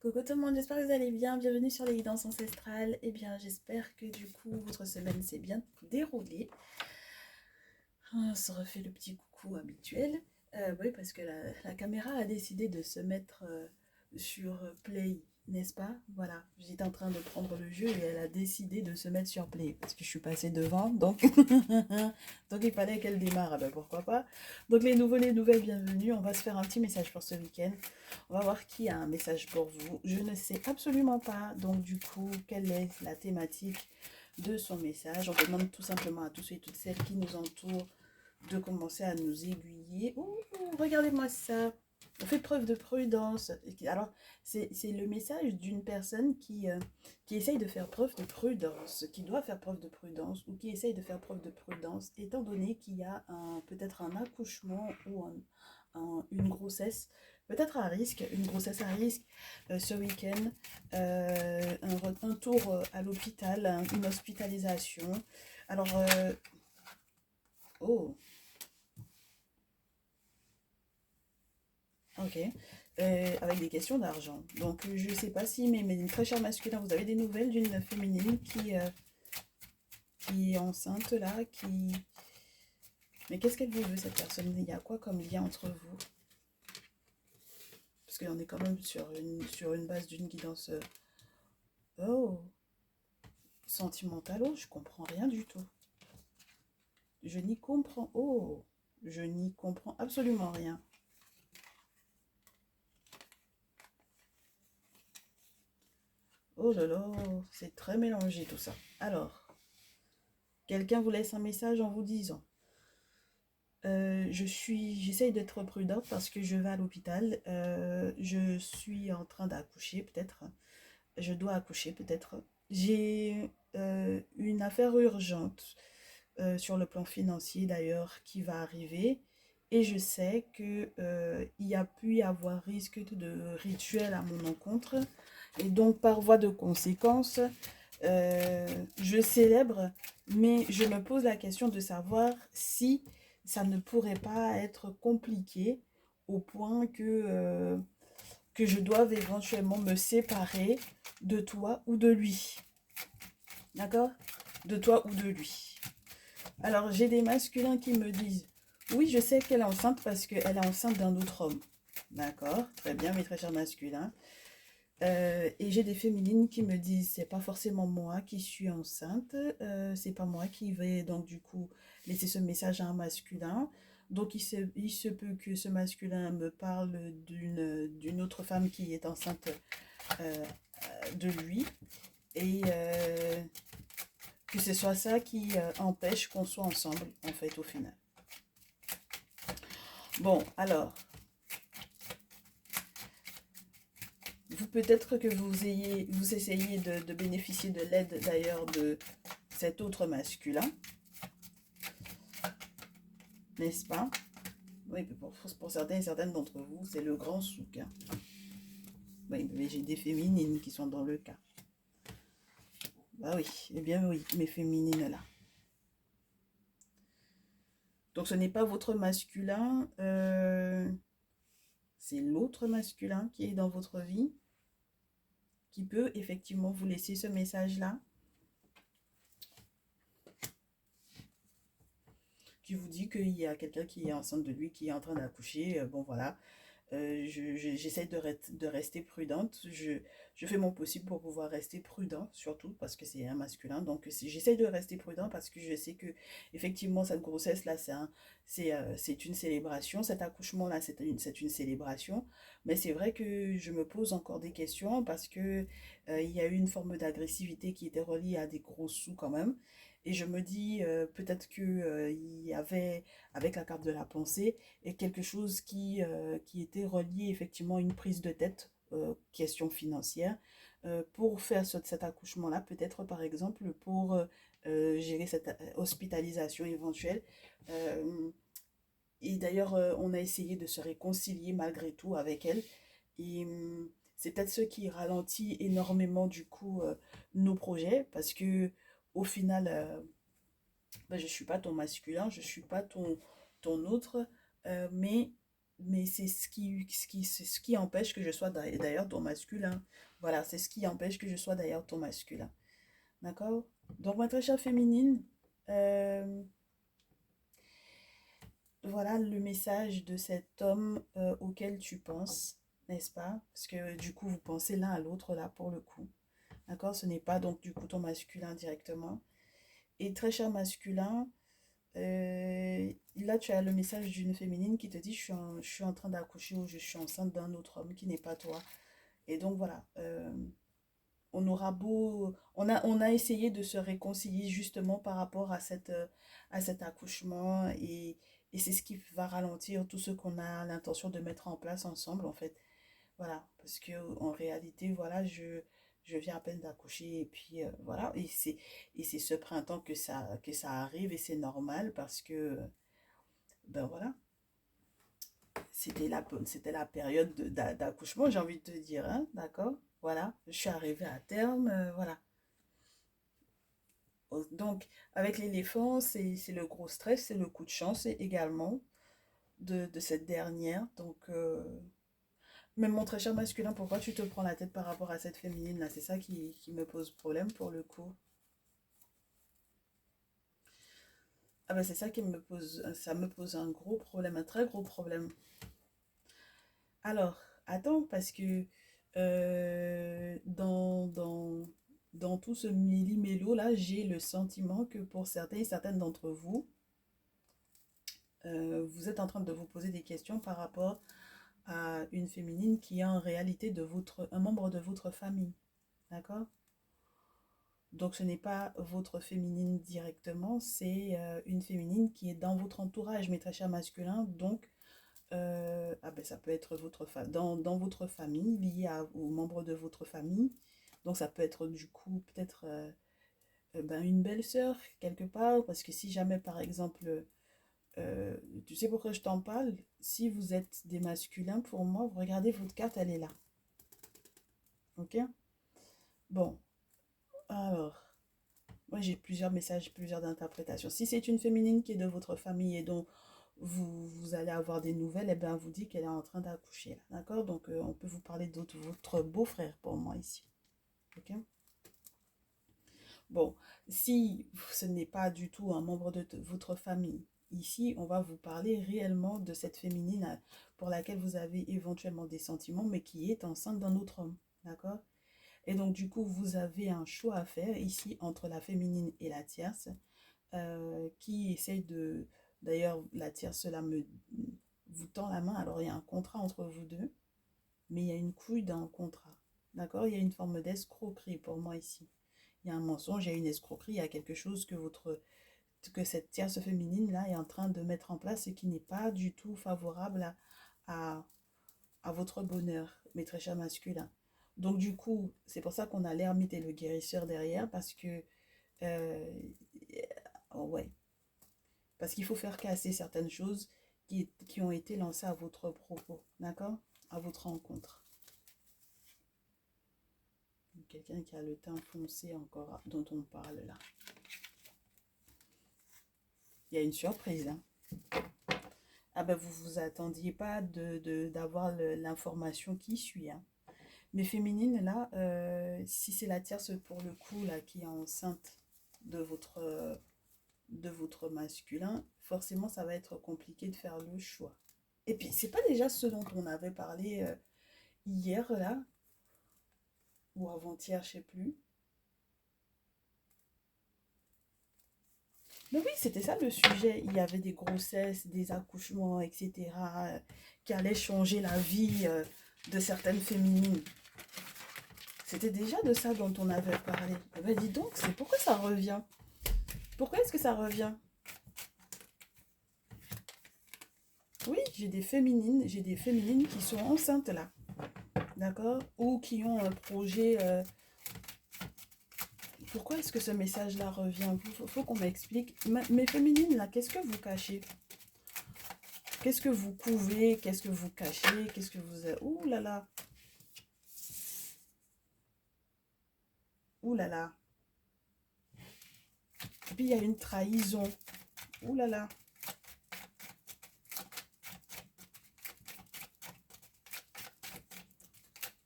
Coucou tout le monde, j'espère que vous allez bien. Bienvenue sur les guidances ancestrales. Eh bien, j'espère que du coup, votre semaine s'est bien déroulée. On se refait le petit coucou habituel. Oui, parce que la caméra a décidé de se mettre sur Play, n'est-ce pas? Voilà, j'étais en train de prendre le jeu et elle a décidé de se mettre sur Play parce que je suis passée devant, donc, donc il fallait qu'elle démarre. Ah ben pourquoi pas? Donc les nouvelles, bienvenue. On va se faire un petit message pour ce week-end. On va voir qui a un message pour vous. Je ne sais absolument pas, donc du coup, quelle est la thématique de son message. On demande tout simplement à tous ceux et toutes celles qui nous entourent de commencer à nous aiguiller. Ouh, regardez-moi ça. On fait preuve de prudence. Alors, c'est le message d'une personne qui essaye de faire preuve de prudence, qui doit faire preuve de prudence ou qui essaye de faire preuve de prudence, étant donné qu'il y a peut-être un accouchement ou une grossesse, peut-être à risque, une grossesse à risque ce week-end, un tour à l'hôpital, une hospitalisation. Alors, oh, ok. Avec des questions d'argent. Donc, je ne sais pas si, mes très chers masculins, vous avez des nouvelles d'une féminine qui est enceinte là, qui... Mais qu'est-ce qu'elle vous veut, cette personne? Il y a quoi comme lien entre vous? Parce qu'on est quand même sur une base d'une guidance... oh, sentimentale. Oh, je comprends rien du tout. Je n'y comprends... Oh, je n'y comprends absolument rien. Oh là là, c'est très mélangé tout ça. Alors, quelqu'un vous laisse un message en vous disant j'essaye d'être prudente parce que je vais à l'hôpital. Je suis en train d'accoucher, peut-être. Je dois accoucher, peut-être. J'ai une affaire urgente sur le plan financier, d'ailleurs, qui va arriver. Et je sais que il y a pu y avoir risque de rituel à mon encontre. Et donc, par voie de conséquence, je célèbre, mais je me pose la question de savoir si ça ne pourrait pas être compliqué au point que je doive éventuellement me séparer de toi ou de lui. D'accord? De toi ou de lui. Alors, j'ai des masculins qui me disent, oui, je sais qu'elle est enceinte parce qu'elle est enceinte d'un autre homme. D'accord? Très bien, mes très chers masculins. Et j'ai des féminines qui me disent, c'est pas forcément moi qui suis enceinte, c'est pas moi qui vais donc du coup laisser ce message à un masculin. Donc il se peut que ce masculin me parle d'une autre femme qui est enceinte euh, de lui et que ce soit ça qui empêche qu'on soit ensemble en fait au final. Bon, alors, vous peut-être que vous essayez de bénéficier de l'aide d'ailleurs de cet autre masculin, n'est-ce pas? Oui, pour certains et certaines d'entre vous, c'est le grand souk, hein. Oui, mais j'ai des féminines qui sont dans le cas. Bah oui, eh bien oui, mes féminines là. Donc ce n'est pas votre masculin, c'est l'autre masculin qui est dans votre vie, qui peut effectivement vous laisser ce message-là, qui vous dit qu'il y a quelqu'un qui est enceinte de lui, qui est en train d'accoucher. Bon voilà, j'essaie de rester prudente. Je fais mon possible pour pouvoir rester prudent, surtout parce que c'est un masculin. Donc j'essaie de rester prudent parce que je sais que effectivement cette grossesse là, c'est une célébration. Cet accouchement là, c'est une célébration. Mais c'est vrai que je me pose encore des questions parce que il y a eu une forme d'agressivité qui était reliée à des gros sous quand même. Et je me dis peut-être que il y avait avec la carte de la pensée et quelque chose qui était relié effectivement à une prise de tête, question financière, pour faire cet accouchement-là, peut-être par exemple pour gérer cette hospitalisation éventuelle. Euh, et d'ailleurs, on a essayé de se réconcilier malgré tout avec elle. Et c'est peut-être ce qui ralentit énormément du coup nos projets parce que au final, ben, je ne suis pas ton masculin, je ne suis pas ton autre, mais Mais c'est c'est ce qui empêche que je sois d'ailleurs ton masculin. Voilà, c'est ce qui empêche que je sois d'ailleurs ton masculin. D'accord? Donc, ma très chère féminine, euh, voilà le message de cet homme auquel tu penses, n'est-ce pas? Parce que du coup, vous pensez l'un à l'autre là pour le coup. D'accord? Ce n'est pas donc du coup ton masculin directement. Et très cher masculin, là tu as le message d'une féminine qui te dit je suis en train d'accoucher ou je suis enceinte d'un autre homme qui n'est pas toi. Et donc voilà, on aura beau, on a essayé de se réconcilier justement par rapport à cet accouchement et c'est ce qui va ralentir tout ce qu'on a l'intention de mettre en place ensemble en fait. Voilà, parce que en réalité, voilà, je viens à peine d'accoucher et puis voilà, et c'est ce printemps que ça arrive et c'est normal parce que ben voilà, c'était la période d'accouchement, j'ai envie de te dire, hein, d'accord? Voilà, je suis arrivée à terme, voilà. Donc, avec l'éléphant, c'est le gros stress, c'est le coup de chance également de cette dernière. Donc, mais mon très cher masculin, pourquoi tu te prends la tête par rapport à cette féminine là? C'est ça qui me pose problème pour le coup. Ah bah c'est ça qui me pose, ça me pose un gros problème, un très gros problème. Alors, attends, parce que dans tout ce méli-mélo là, j'ai le sentiment que pour certains et certaines d'entre vous, vous êtes en train de vous poser des questions par rapport à une féminine qui est en réalité un membre de votre famille. D'accord? Donc ce n'est pas votre féminine directement, c'est une féminine qui est dans votre entourage, mais très cher masculin. Donc ah ben, ça peut être dans votre famille, lié aux membres de votre famille. Donc ça peut être du coup peut-être ben, une belle-sœur quelque part, parce que si jamais par exemple, tu sais pourquoi je t'en parle, si vous êtes des masculins, pour moi, vous regardez votre carte, elle est là. Ok? Bon, alors, moi j'ai plusieurs messages, plusieurs interprétations. Si c'est une féminine qui est de votre famille et dont vous allez avoir des nouvelles, et bien, elle vous dit qu'elle est en train d'accoucher. D'accord? Donc, on peut vous parler d'autre, votre beau-frère pour moi ici. Ok? Bon, si ce n'est pas du tout un membre de votre famille, ici, on va vous parler réellement de cette féminine pour laquelle vous avez éventuellement des sentiments, mais qui est enceinte d'un autre homme. D'accord? Et donc, du coup, vous avez un choix à faire ici entre la féminine et la tierce, qui essaye de... D'ailleurs, la tierce, là, vous tend la main. Alors, il y a un contrat entre vous deux, mais il y a une couille dans le contrat. D'accord? Il y a une forme d'escroquerie pour moi ici. Il y a un mensonge, il y a une escroquerie, il y a quelque chose que cette tierce féminine-là est en train de mettre en place et qui n'est pas du tout favorable à, à votre bonheur, mes très chers masculins. Donc, du coup, c'est pour ça qu'on a l'ermite et le guérisseur derrière, parce que... euh, oh ouais, parce qu'il faut faire casser certaines choses qui ont été lancées à votre propos, d'accord? À votre rencontre. Quelqu'un qui a le teint foncé encore dont on parle là. Il y a une surprise, hein. Ah ben vous vous attendiez pas d'avoir l'information qui suit, hein. Mais féminine là, si c'est la tierce pour le coup là qui est enceinte de de votre masculin, forcément ça va être compliqué de faire le choix. Et puis c'est pas déjà ce dont on avait parlé hier là, ou avant-hier, je sais plus. Mais oui, c'était ça le sujet. Il y avait des grossesses, des accouchements, etc., qui allaient changer la vie de certaines féminines. C'était déjà de ça dont on avait parlé. Eh ben dis donc, c'est pourquoi ça revient? Pourquoi est-ce que ça revient? Oui, j'ai des féminines qui sont enceintes là, d'accord? Ou qui ont un projet. Pourquoi est-ce que ce message-là revient? Faut qu'on m'explique. Mes féminines là, qu'est-ce que vous cachez? Qu'est-ce que vous couvez? Qu'est-ce que vous cachez? Qu'est-ce que vous... Ouh là là! Ouh là là! Et puis il y a une trahison. Ouh là là!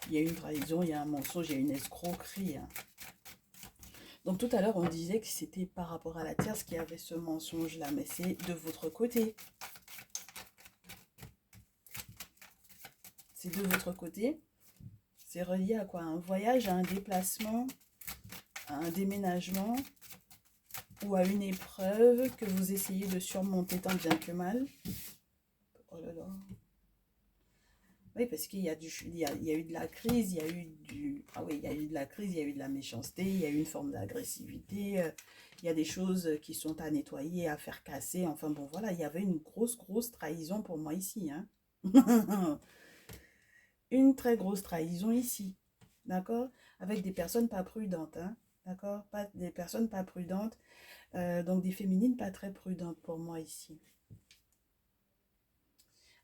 Il y a une trahison, il y a un mensonge, il y a une escroquerie. Hein. Donc tout à l'heure, on disait que c'était par rapport à la tierce qui avait ce mensonge-là, mais c'est de votre côté. C'est de votre côté. C'est relié à quoi? À un voyage, à un déplacement, à un déménagement ou à une épreuve que vous essayez de surmonter tant bien que mal. Oh là là. Oui, parce qu'il y a il y a eu de la crise, il y a eu du... Ah oui, il y a eu de la crise, il y a eu de la méchanceté, il y a eu une forme d'agressivité, il y a des choses qui sont à nettoyer, à faire casser. Enfin bon, voilà, il y avait une grosse trahison pour moi ici. Hein. Une très grosse trahison ici. D'accord? Avec des personnes pas prudentes. Hein. D'accord? Pas, des personnes pas prudentes. Donc des féminines pas très prudentes pour moi ici.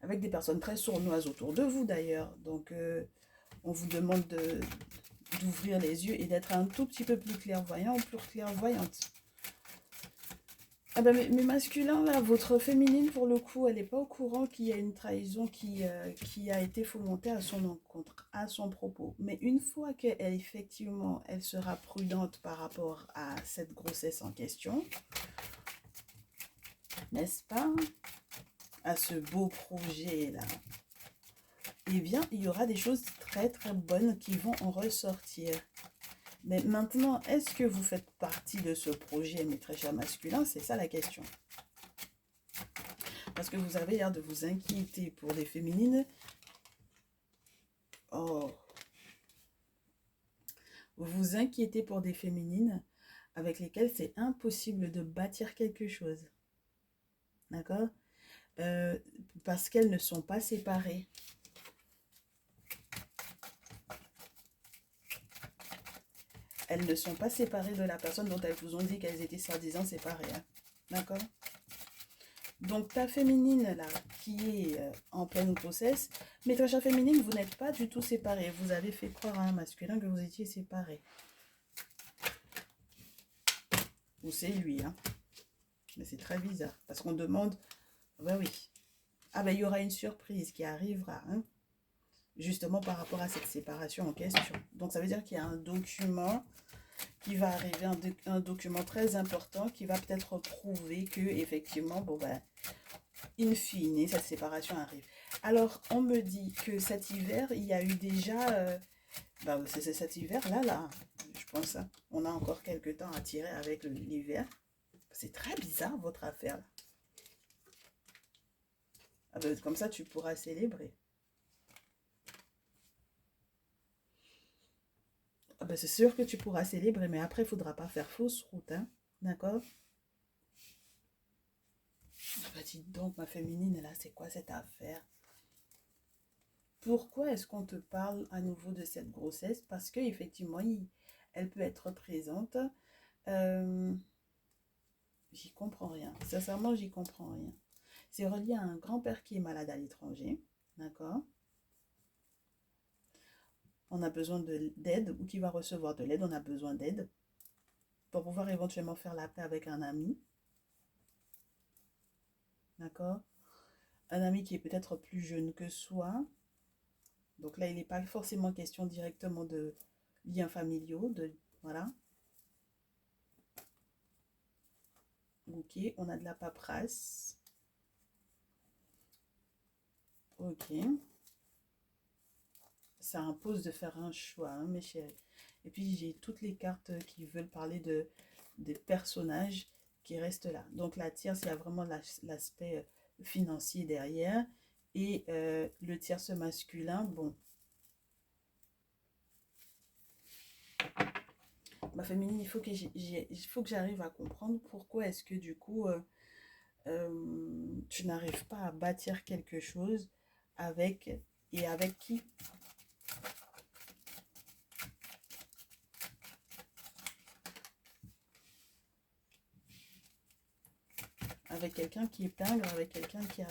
Avec des personnes très sournoises autour de vous d'ailleurs. Donc on vous demande d'ouvrir les yeux et d'être un tout petit peu plus clairvoyant ou plus clairvoyante. Ah ben, mes masculins, là, votre féminine, pour le coup, elle n'est pas au courant qu'il y a une trahison qui a été fomentée à son encontre, à son propos. Mais une fois qu'elle, effectivement, elle sera prudente par rapport à cette grossesse en question, n'est-ce pas, à ce beau projet-là, eh bien, il y aura des choses très bonnes qui vont en ressortir. Mais maintenant, est-ce que vous faites partie de ce projet, mes très chers masculins? C'est ça la question. Parce que vous avez l'air de vous inquiéter pour des féminines. Oh. Vous vous inquiétez pour des féminines avec lesquelles c'est impossible de bâtir quelque chose. D'accord? Parce qu'elles ne sont pas séparées. Elles ne sont pas séparées de la personne dont elles vous ont dit qu'elles étaient soi-disant séparées. Hein. D'accord? Donc ta féminine là, qui est en pleine grossesse, mais ta chère féminine, vous n'êtes pas du tout séparés. Vous avez fait croire à un masculin que vous étiez séparés. Ou c'est lui, hein. Mais c'est très bizarre, parce qu'on demande, ben oui, ah ben il y aura une surprise qui arrivera, hein, justement par rapport à cette séparation en question. Donc ça veut dire qu'il y a un document qui va arriver, un document très important qui va peut-être prouver que effectivement, bon ben, in fine, cette séparation arrive. Alors, on me dit que cet hiver, il y a eu déjà... c'est cet hiver-là, je pense. Hein, on a encore quelques temps à tirer avec l'hiver. C'est très bizarre, votre affaire. Là. Ah ben, comme ça, tu pourras célébrer. Ah ben, c'est sûr que tu pourras célébrer, mais après, il ne faudra pas faire fausse route. Hein, d'accord? Ah ben, dis donc, ma féminine, là, c'est quoi cette affaire? Pourquoi est-ce qu'on te parle à nouveau de cette grossesse? Parce qu'effectivement, elle peut être présente. J'y comprends rien. Sincèrement, j'y comprends rien. C'est relié à un grand-père qui est malade à l'étranger. D'accord? On a besoin d'aide ou qui va recevoir de l'aide. On a besoin d'aide pour pouvoir éventuellement faire la paix avec un ami. D'accord? Un ami qui est peut-être plus jeune que soi. Donc là, il n'est pas forcément question directement de liens familiaux. Voilà. Ok, on a de la paperasse. Ok. Ça impose de faire un choix, hein, mes chéris. Et puis, j'ai toutes les cartes qui veulent parler des personnages qui restent là. Donc, la tierce, il y a vraiment l'aspect financier derrière. Et le tierce masculin, bon. Ma féminine, il faut que j'arrive à comprendre pourquoi est-ce que du coup, tu n'arrives pas à bâtir quelque chose avec et avec qui. Avec quelqu'un qui est pingre, avec quelqu'un qui a...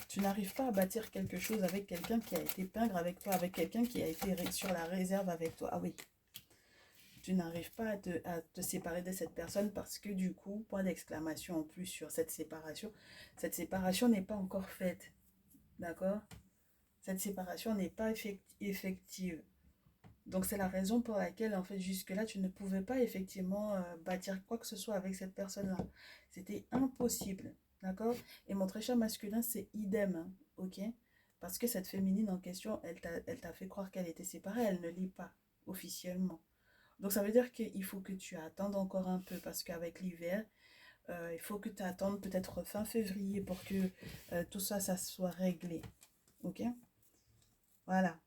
Tu n'arrives pas à bâtir quelque chose avec quelqu'un qui a été pingre avec toi, avec quelqu'un qui a été sur la réserve avec toi. Ah oui. Tu n'arrives pas à te séparer de cette personne parce que du coup, point d'exclamation en plus sur cette séparation. Cette séparation n'est pas encore faite. D'accord? Cette séparation n'est pas effective. Donc c'est la raison pour laquelle, en fait, jusque-là, tu ne pouvais pas effectivement bâtir quoi que ce soit avec cette personne-là. C'était impossible, d'accord? Et mon très cher masculin, c'est idem, hein, ok? Parce que cette féminine en question, elle t'a fait croire qu'elle était séparée, elle ne l'est pas officiellement. Donc ça veut dire qu'il faut que tu attendes encore un peu parce qu'avec l'hiver, il faut que tu attendes peut-être fin février pour que tout ça, ça soit réglé, ok? Voilà.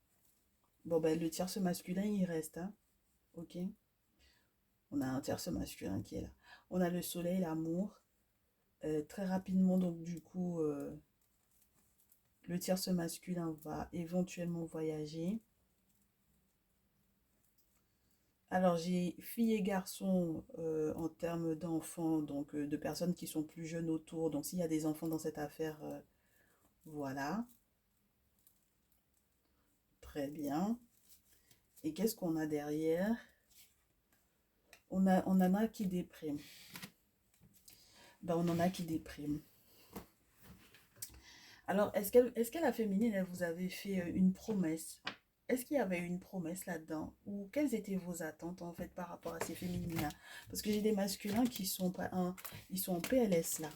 Bon, ben le tierce masculin, il reste, hein, ok? On a un tierce masculin qui est là. On a le soleil, l'amour. Très rapidement, donc du coup, le tierce masculin va éventuellement voyager. Alors, j'ai filles et garçons en termes d'enfants, donc de personnes qui sont plus jeunes autour. Donc, s'il y a des enfants dans cette affaire, voilà. Très bien. Et qu'est-ce qu'on a derrière? On en a qui dépriment. Ben, on en a qui dépriment. Alors, est-ce qu'à la féminine, elle vous avait fait une promesse? Est-ce qu'il y avait une promesse là-dedans? Ou quelles étaient vos attentes en fait par rapport à ces féminines-là? Parce que j'ai des masculins qui sont pas ils sont en PLS là.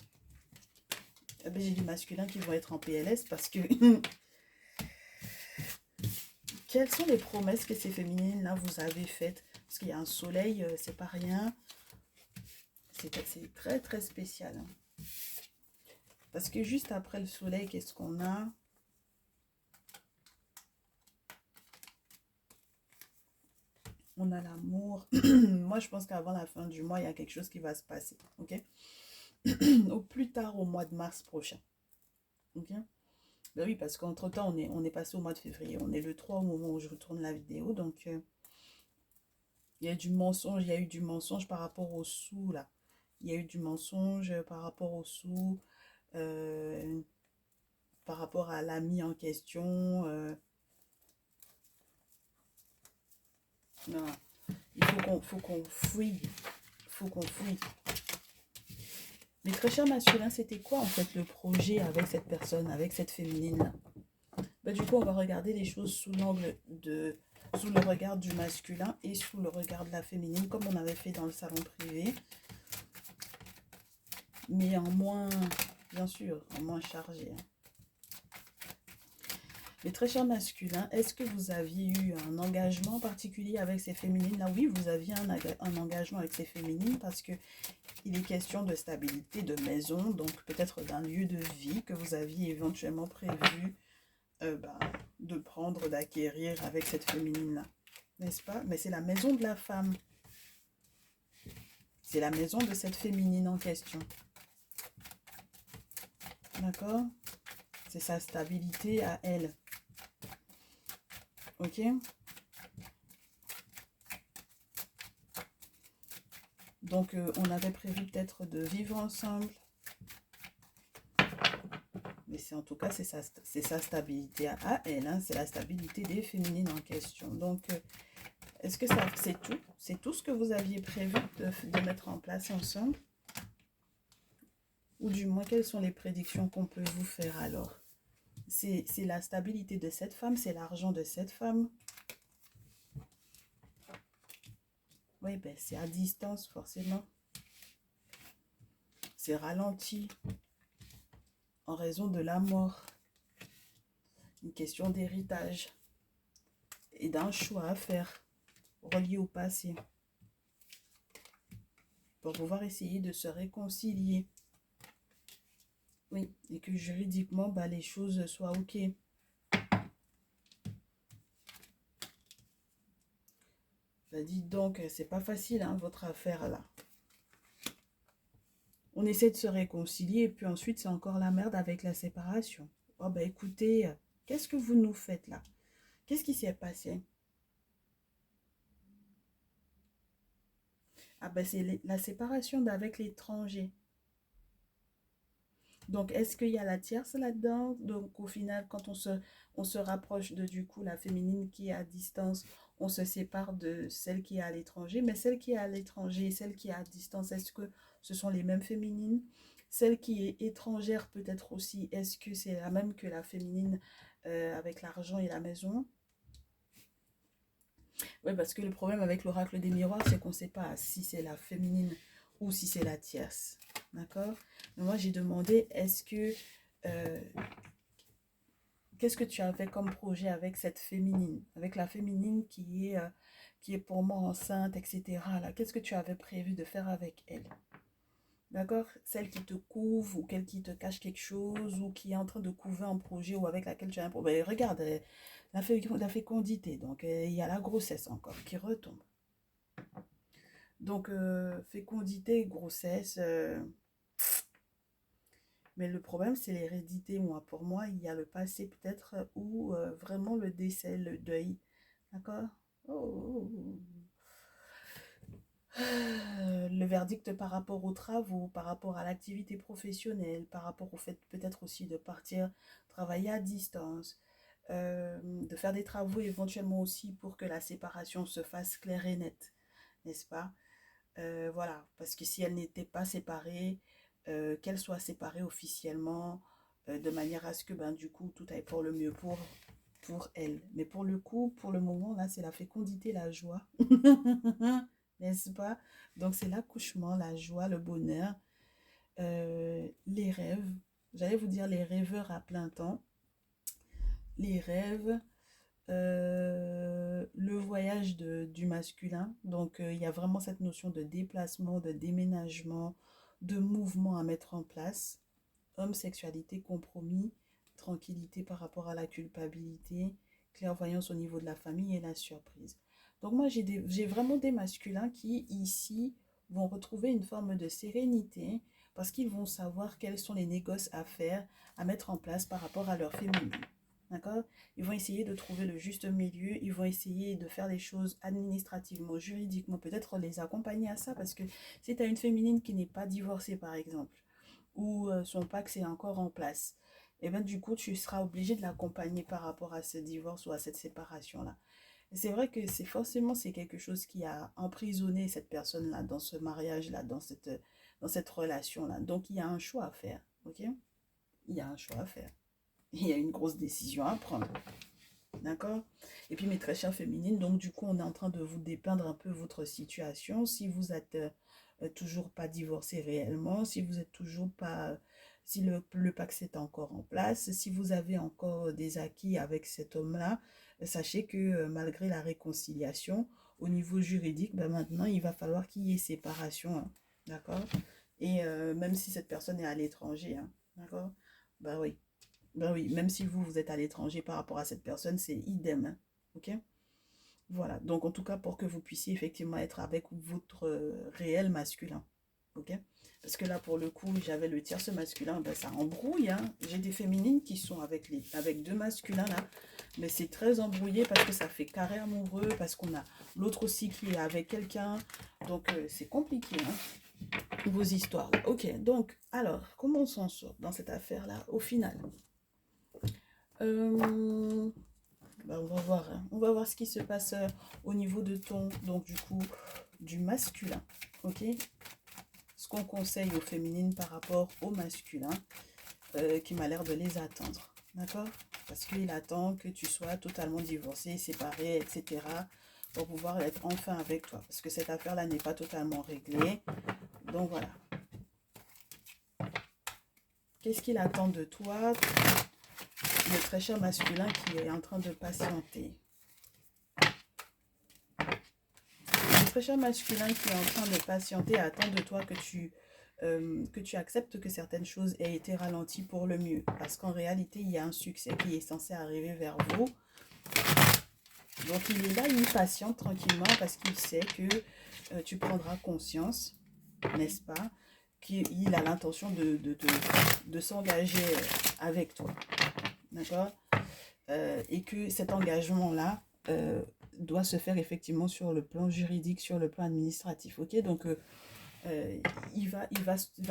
Eh ben, j'ai des masculins qui vont être en PLS parce que quelles sont les promesses que ces féminines-là vous avez faites? Parce qu'il y a un soleil, c'est pas rien. C'est très très spécial, hein. Parce que juste après le soleil, qu'est-ce qu'on a? On a l'amour. Moi, je pense qu'avant la fin du mois, il y a quelque chose qui va se passer. Ok? Au plus tard, au mois de mars prochain. Ok? Ben oui, parce qu'entre-temps, on est passé au mois de février. On est le 3 au moment où je retourne la vidéo. Donc, il y a du mensonge. Il y a eu du mensonge par rapport au sous, là. Il y a eu du mensonge par rapport au sous, euh, par rapport à l'ami en question. Non, il faut qu'on fouille. Il faut qu'on fouille. Mais très cher masculin, c'était quoi en fait le projet avec cette personne, avec cette féminine-là? Bah, du coup, on va regarder les choses sous le regard du masculin et sous le regard de la féminine, comme on avait fait dans le salon privé, mais en moins, bien sûr, en moins chargé, hein. Mais très cher masculin, est-ce que vous aviez eu un engagement particulier avec ces féminines-là? Oui, vous aviez un engagement avec ces féminines parce que il est question de stabilité de maison, donc peut-être d'un lieu de vie que vous aviez éventuellement prévu bah, de prendre, d'acquérir avec cette féminine-là. N'est-ce pas? Mais c'est la maison de la femme. C'est la maison de cette féminine en question. D'accord? C'est sa stabilité à elle. Ok? Donc, on avait prévu peut-être de vivre ensemble. Mais c'est en tout cas, c'est sa stabilité à elle, hein. C'est la stabilité des féminines en question. Donc, est-ce que ça, c'est tout? C'est tout ce que vous aviez prévu de mettre en place ensemble? Ou du moins, quelles sont les prédictions qu'on peut vous faire alors? C'est la stabilité de cette femme, c'est l'argent de cette femme. Oui, ben c'est à distance forcément. C'est ralenti en raison de la mort. Une question d'héritage et d'un choix à faire relié au passé pour pouvoir essayer de se réconcilier. Oui, et que juridiquement, bah, les choses soient OK. Bah, dites donc, c'est pas facile, hein, votre affaire là. On essaie de se réconcilier et puis ensuite, c'est encore la merde avec la séparation. Oh, bah écoutez, qu'est-ce que vous nous faites là? Qu'est-ce qui s'est passé? Ah, bah c'est la séparation avec l'étranger. Donc, est-ce qu'il y a la tierce là-dedans? Donc, au final, quand on se rapproche de, du coup, la féminine qui est à distance, on se sépare de celle qui est à l'étranger. Mais celle qui est à l'étranger et celle qui est à distance, est-ce que ce sont les mêmes féminines? Celle qui est étrangère peut-être aussi, est-ce que c'est la même que la féminine avec l'argent et la maison. Oui, parce que le problème avec l'oracle des miroirs, c'est qu'on ne sait pas si c'est la féminine ou si c'est la tierce. D'accord? Mais moi, j'ai demandé, euh, qu'est-ce que tu avais comme projet avec cette féminine? Avec la féminine qui est pour moi enceinte, etc. Là, qu'est-ce que tu avais prévu de faire avec elle? D'accord? Celle qui te couvre ou celle qui te cache quelque chose ou qui est en train de couver un projet ou avec laquelle tu as un problème. Regarde, la fécondité. Donc, il y a la grossesse encore qui retombe. Donc, fécondité, grossesse. Mais le problème, c'est l'hérédité. Moi, pour moi, il y a le passé peut-être ou vraiment le décès, le deuil. D'accord? Oh. Le verdict par rapport aux travaux, par rapport à l'activité professionnelle, par rapport au fait peut-être aussi de partir travailler à distance, de faire des travaux éventuellement aussi pour que la séparation se fasse claire et nette, n'est-ce pas? Voilà, parce que si elle n'était pas séparée, qu'elle soit séparée officiellement, de manière à ce que ben, du coup tout aille pour le mieux pour elle. Mais pour le coup, pour le moment, là, c'est la fécondité, la joie. N'est-ce pas? Donc, c'est l'accouchement, la joie, le bonheur, les rêves. J'allais vous dire les rêveurs à plein temps. Les rêves, le voyage du masculin. Donc, il y a vraiment cette notion de déplacement, de déménagement, de mouvement à mettre en place. Homme, sexualité, compromis, tranquillité par rapport à la culpabilité, clairvoyance au niveau de la famille et la surprise. Donc moi, j'ai vraiment des masculins qui, ici, vont retrouver une forme de sérénité parce qu'ils vont savoir quels sont les négoces à faire, à mettre en place par rapport à leur féminine. D'accord? Ils vont essayer de trouver le juste milieu, ils vont essayer de faire les choses administrativement, juridiquement, peut-être les accompagner à ça parce que si tu as une féminine qui n'est pas divorcée, par exemple, ou son PAX est encore en place, et bien du coup, tu seras obligé de l'accompagner par rapport à ce divorce ou à cette séparation-là. Et c'est vrai que c'est quelque chose qui a emprisonné cette personne-là dans ce mariage-là, dans cette relation-là. Donc, il y a un choix à faire, ok? Il y a un choix à faire. Il y a une grosse décision à prendre. D'accord? Et puis mes très chères féminines, donc du coup on est en train de vous dépeindre un peu votre situation. Si vous êtes toujours pas divorcé réellement, si vous êtes toujours pas, si le Pax est encore en place, si vous avez encore des acquis avec cet homme-là, sachez que malgré la réconciliation, au niveau juridique, ben maintenant il va falloir qu'il y ait séparation. Hein, d'accord? Et même si cette personne est à l'étranger, hein, d'accord? Ben oui. Ben oui, même si vous êtes à l'étranger par rapport à cette personne, c'est idem. Hein, ok? Voilà. Donc, en tout cas, pour que vous puissiez effectivement être avec votre réel masculin. Ok? Parce que là, pour le coup, j'avais le tierce masculin, ben, ça embrouille. Hein. J'ai des féminines qui sont avec deux masculins là. Mais c'est très embrouillé parce que ça fait carré amoureux, parce qu'on a l'autre aussi qui est avec quelqu'un. Donc, c'est compliqué, hein, vos histoires. Ok, donc, alors, comment on s'en sort dans cette affaire-là au final? Euh, Bah, on va voir, hein. On va voir ce qui se passe au niveau de ton, donc du coup, du masculin. Ok? Ce qu'on conseille aux féminines par rapport au masculin, qui m'a l'air de les attendre. D'accord? Parce qu'il attend que tu sois totalement divorcé, séparé, etc. pour pouvoir être enfin avec toi. Parce que cette affaire-là n'est pas totalement réglée. Donc voilà. Qu'est-ce qu'il attend de toi, le très cher masculin qui est en train de patienter? Le très cher masculin qui est en train de patienter attend de toi que tu acceptes que certaines choses aient été ralenties pour le mieux. Parce qu'en réalité, il y a un succès qui est censé arriver vers vous. Donc il est là, il patiente tranquillement parce qu'il sait que tu prendras conscience, n'est-ce pas, qu'il a l'intention de s'engager avec toi. D'accord? Et que cet engagement-là doit se faire effectivement sur le plan juridique, sur le plan administratif. Ok? Donc il va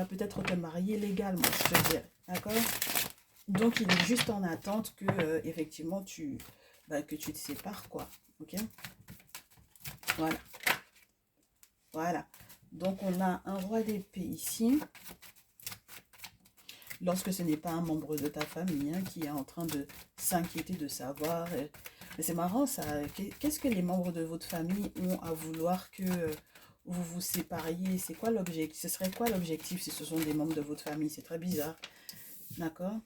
peut-être te marier légalement, je te dirais. D'accord? Donc il est juste en attente que effectivement que tu te sépares, quoi. Ok? Voilà. Voilà. Donc on a un roi d'épée ici. lorsque ce n'est pas un membre de ta famille hein, qui est en train de s'inquiéter de savoir. Mais c'est marrant ça. Qu'est-ce que les membres de votre famille ont à vouloir que vous vous sépariez? C'est quoi l'objectif? Ce serait quoi l'objectif si ce sont des membres de votre famille? C'est très bizarre. D'accord?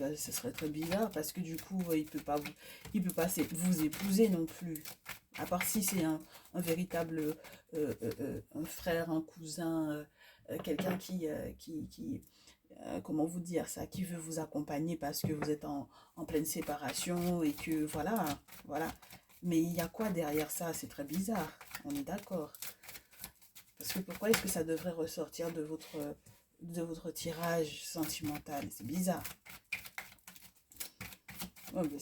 Ben, ce serait très bizarre parce que du coup, il peut pas vous épouser non plus. À part si c'est un véritable un frère, un cousin, quelqu'un comment vous dire ça, qui veut vous accompagner parce que vous êtes en pleine séparation et que voilà. Mais il y a quoi derrière ça? C'est très bizarre, on est d'accord. Parce que pourquoi est-ce que ça devrait ressortir de votre tirage sentimental? C'est bizarre. Ouais, mais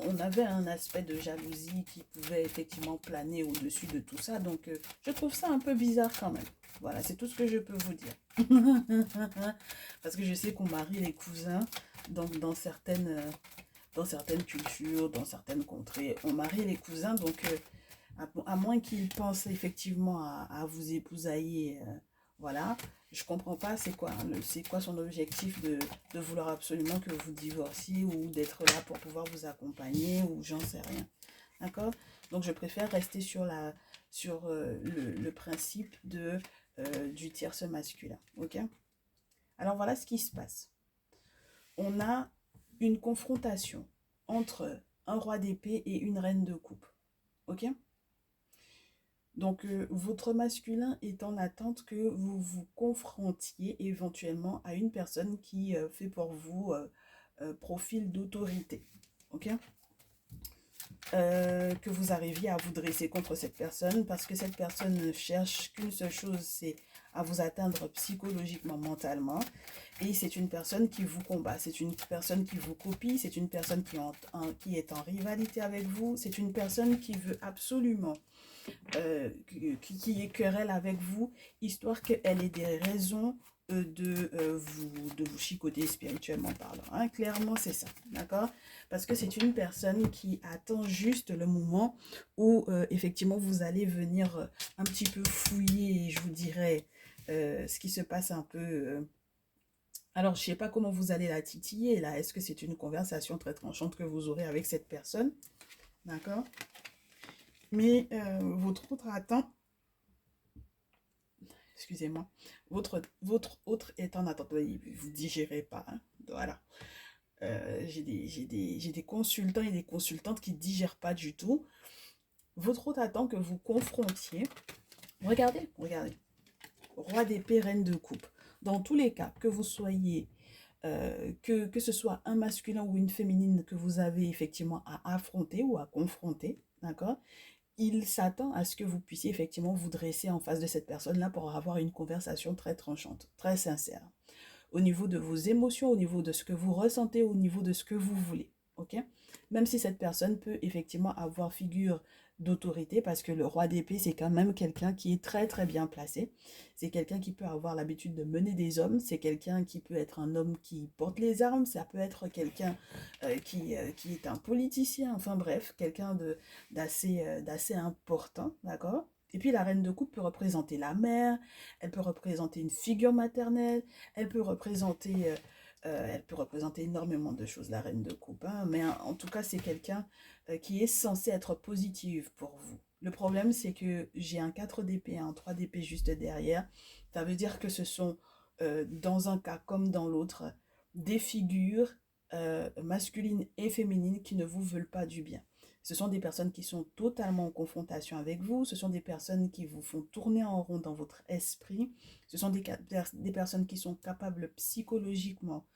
on avait un aspect de jalousie qui pouvait effectivement planer au-dessus de tout ça, donc je trouve ça un peu bizarre quand même. Voilà, c'est tout ce que je peux vous dire. Parce que je sais qu'on marie les cousins, donc dans certaines cultures, dans certaines contrées, on marie les cousins, donc à moins qu'ils pensent effectivement à vous épousailler, voilà. Je comprends pas c'est quoi son objectif de vouloir absolument que vous divorciez ou d'être là pour pouvoir vous accompagner ou j'en sais rien. D'accord? Donc je préfère rester sur le principe du tierce masculin. Ok? Alors voilà ce qui se passe. On a une confrontation entre un roi d'épée et une reine de coupe. Ok? Donc, votre masculin est en attente que vous vous confrontiez éventuellement à une personne qui fait pour vous profil d'autorité. Ok? Que vous arriviez à vous dresser contre cette personne parce que cette personne ne cherche qu'une seule chose, c'est à vous atteindre psychologiquement, mentalement. Et c'est une personne qui vous combat, c'est une personne qui vous copie, c'est une personne qui est en rivalité avec vous, c'est une personne qui veut absolument qui est querelle avec vous, histoire qu'elle ait des raisons de vous chicoter spirituellement parlant. Hein. Clairement, c'est ça, d'accord? Parce que c'est une personne qui attend juste le moment où, effectivement, vous allez venir un petit peu fouiller, je vous dirais, ce qui se passe un peu... alors, je ne sais pas comment vous allez la titiller, là. Est-ce que c'est une conversation très tranchante que vous aurez avec cette personne? D'accord? Mais votre autre attente, excusez-moi, votre autre est en attente. Oui, vous ne digérez pas. Hein. Voilà. J'ai des consultants et des consultantes qui ne digèrent pas du tout. Votre autre attend que vous confrontiez. Regardez, regardez. Roi d'épée, reine de coupe. Dans tous les cas, que vous soyez, que ce soit un masculin ou une féminine que vous avez effectivement à affronter ou à confronter, d'accord? Il s'attend à ce que vous puissiez effectivement vous dresser en face de cette personne-là pour avoir une conversation très tranchante, très sincère. Au niveau de vos émotions, au niveau de ce que vous ressentez, au niveau de ce que vous voulez. Ok? Même si cette personne peut effectivement avoir figure d'autorité, parce que le roi d'épée, c'est quand même quelqu'un qui est très très bien placé. C'est quelqu'un qui peut avoir l'habitude de mener des hommes. C'est quelqu'un qui peut être un homme qui porte les armes. Ça peut être quelqu'un qui est un politicien. Enfin bref, quelqu'un d'assez important, d'accord? Et puis la reine de coupe peut représenter la mère, elle peut représenter une figure maternelle, elle peut représenter énormément de choses, la reine de coupe. Hein, mais en tout cas, c'est quelqu'un qui est censé être positive pour vous. Le problème, c'est que j'ai un 4 d'épée, un 3 d'épée juste derrière. Ça veut dire que ce sont, dans un cas comme dans l'autre, des figures masculines et féminines qui ne vous veulent pas du bien. Ce sont des personnes qui sont totalement en confrontation avec vous. Ce sont des personnes qui vous font tourner en rond dans votre esprit. Ce sont des personnes qui sont capables psychologiquement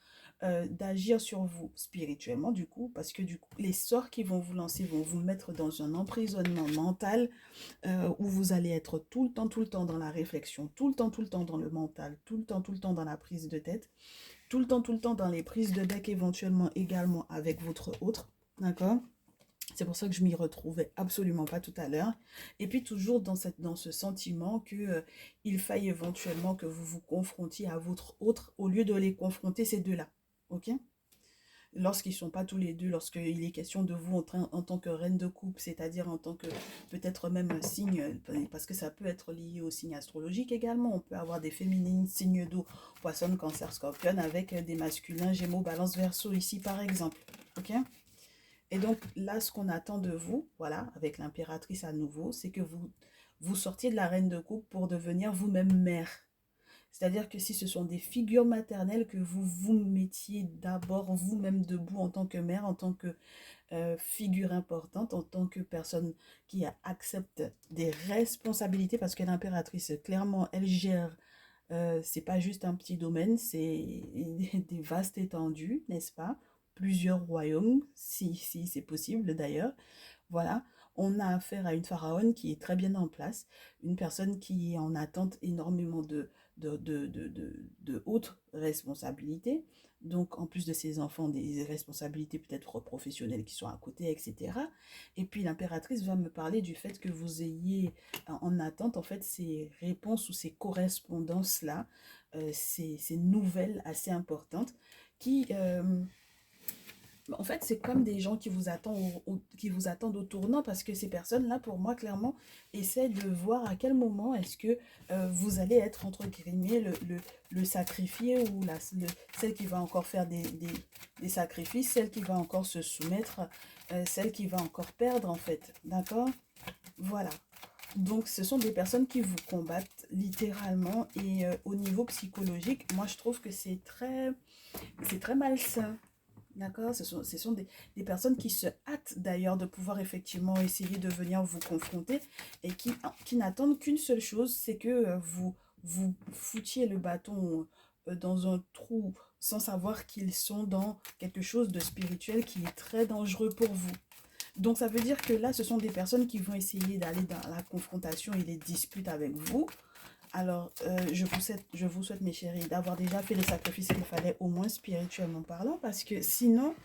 d'agir sur vous spirituellement, du coup, parce que du coup, les sorts qu'ils vont vous lancer vont vous mettre dans un emprisonnement mental où vous allez être tout le temps dans la réflexion, tout le temps dans le mental, tout le temps dans la prise de tête, tout le temps dans les prises de bec éventuellement également avec votre autre, d'accord? C'est pour ça que je m'y retrouvais absolument pas tout à l'heure. Et puis toujours dans ce sentiment que il faille éventuellement que vous vous confrontiez à votre autre au lieu de les confronter ces deux-là. Ok? lorsqu'ils ne sont pas tous les deux, lorsqu'il est question de vous en tant que reine de coupe, c'est-à-dire en tant que peut-être même un signe, parce que ça peut être lié au signe astrologique également. On peut avoir des féminines, signes d'eau, poisson, cancer, scorpion, avec des masculins, gémeaux, balance, verseau, ici par exemple. Ok? Et donc là, ce qu'on attend de vous, voilà, avec l'impératrice à nouveau, c'est que vous sortiez de la reine de coupe pour devenir vous-même mère. C'est-à-dire que si ce sont des figures maternelles, que vous vous mettiez d'abord vous-même debout en tant que mère, en tant que figure importante, en tant que personne qui accepte des responsabilités, parce que l'impératrice, clairement, elle gère, c'est pas juste un petit domaine, c'est des vastes étendues, n'est-ce pas? Plusieurs royaumes, si c'est possible d'ailleurs. Voilà, on a affaire à une pharaone qui est très bien en place, une personne qui est en attente énormément de hautes responsabilités. Donc, en plus de ses enfants, des responsabilités peut-être professionnelles qui sont à côté, etc. Et puis, l'impératrice va me parler du fait que vous ayez en attente, en fait, ces réponses ou ces correspondances-là, ces nouvelles assez importantes qui, en fait, c'est comme des gens qui vous attendent au tournant parce que ces personnes-là, pour moi, clairement, essaient de voir à quel moment est-ce que vous allez être, entre guillemets, le sacrifié ou celle qui va encore faire des sacrifices, celle qui va encore se soumettre, celle qui va encore perdre, en fait. D'accord? Voilà. Donc, ce sont des personnes qui vous combattent littéralement et au niveau psychologique, moi, je trouve que c'est très malsain. D'accord? Ce sont des personnes qui se hâtent d'ailleurs de pouvoir effectivement essayer de venir vous confronter et qui n'attendent qu'une seule chose, c'est que vous foutiez le bâton dans un trou sans savoir qu'ils sont dans quelque chose de spirituel qui est très dangereux pour vous. Donc ça veut dire que là, ce sont des personnes qui vont essayer d'aller dans la confrontation et les disputes avec vous. Alors, je vous souhaite, mes chéris, d'avoir déjà fait les sacrifices qu'il fallait, au moins spirituellement parlant, parce que sinon,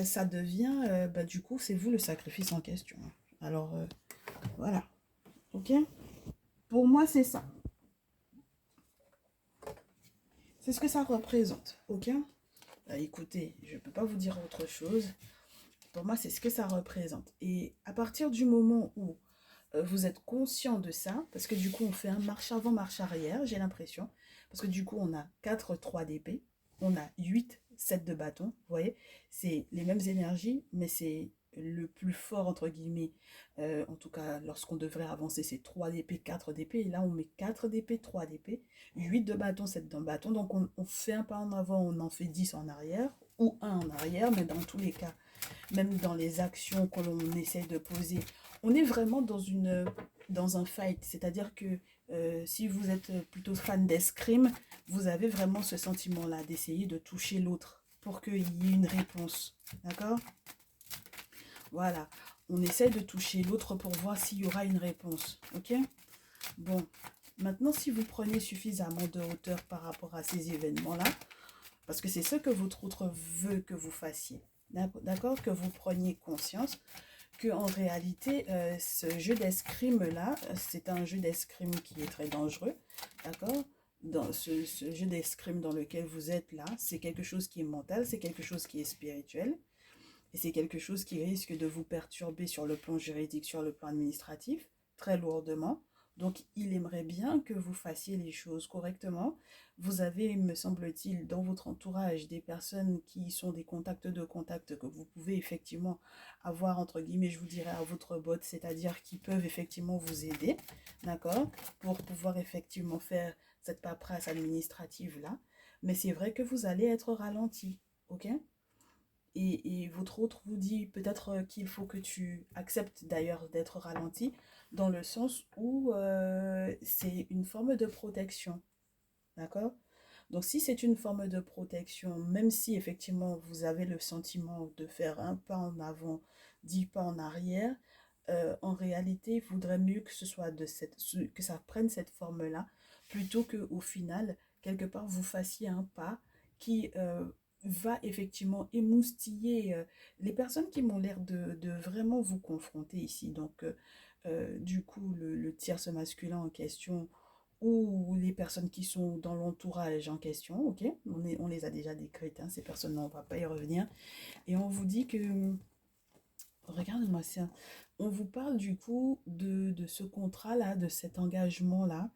ça devient, bah, du coup, c'est vous le sacrifice en question. Alors, voilà. Ok? Pour moi, c'est ça. C'est ce que ça représente. Ok? Écoutez, je ne peux pas vous dire autre chose. Pour moi, c'est ce que ça représente. Et à partir du moment où vous êtes conscient de ça, parce que du coup, on fait un marche avant, marche arrière, j'ai l'impression. Parce que du coup, on a 4 3 d'épée, on a 8 7 de bâton. Vous voyez, c'est les mêmes énergies, mais c'est le plus fort, entre guillemets. En tout cas, lorsqu'on devrait avancer, c'est 3 d'épée, 4 d'épée. Et là, on met 4 d'épée, 3 d'épée, 8 de bâton, 7 de bâton. Donc, on fait un pas en avant, on en fait 10 en arrière, ou un en arrière, mais dans tous les cas, même dans les actions que l'on essaie de poser, on est vraiment dans un fight. C'est-à-dire que si vous êtes plutôt fan d'escrime, vous avez vraiment ce sentiment-là d'essayer de toucher l'autre pour qu'il y ait une réponse. D'accord? Voilà. On essaie de toucher l'autre pour voir s'il y aura une réponse. Ok? Bon. Maintenant, si vous prenez suffisamment de hauteur par rapport à ces événements-là, parce que c'est ce que votre autre veut que vous fassiez. D'accord? Que vous preniez conscience que en réalité, ce jeu d'escrime-là, c'est un jeu d'escrime qui est très dangereux. D'accord? Dans ce jeu d'escrime dans lequel vous êtes là, c'est quelque chose qui est mental, c'est quelque chose qui est spirituel. Et c'est quelque chose qui risque de vous perturber sur le plan juridique, sur le plan administratif, très lourdement. Donc, il aimerait bien que vous fassiez les choses correctement. Vous avez, me semble-t-il, dans votre entourage des personnes qui sont des contacts de contact que vous pouvez effectivement avoir, entre guillemets, je vous dirais, à votre botte, c'est-à-dire qui peuvent effectivement vous aider, d'accord, pour pouvoir effectivement faire cette paperasse administrative-là. Mais c'est vrai que vous allez être ralenti, ok? Et votre autre vous dit peut-être qu'il faut que tu acceptes d'ailleurs d'être ralenti, dans le sens où c'est une forme de protection. D'accord? Donc si c'est une forme de protection, même si effectivement vous avez le sentiment de faire un pas en avant, 10 pas en arrière, en réalité, il vaudrait mieux que ce soit que ça prenne cette forme-là, plutôt qu'au final, quelque part, vous fassiez un pas qui va effectivement émoustiller les personnes qui m'ont l'air de vraiment vous confronter ici. Donc, du coup, le tierce masculin en question, ou les personnes qui sont dans l'entourage en question, ok? On les a déjà décrites, hein, ces personnes-là, on ne va pas y revenir. Et on vous dit que, regarde-moi ça, on vous parle du coup de ce contrat-là, de cet engagement-là,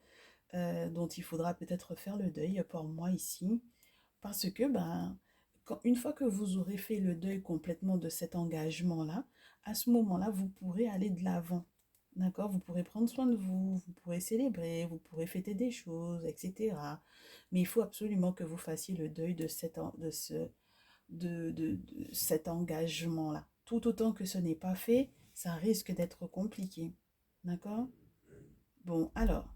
dont il faudra peut-être faire le deuil pour moi ici, parce que, ben, une fois que vous aurez fait le deuil complètement de cet engagement-là, à ce moment-là, vous pourrez aller de l'avant. D'accord? Vous pourrez prendre soin de vous, vous pourrez célébrer, vous pourrez fêter des choses, etc. Mais il faut absolument que vous fassiez le deuil de cet engagement-là. Tout autant que ce n'est pas fait, ça risque d'être compliqué. D'accord? Bon, alors,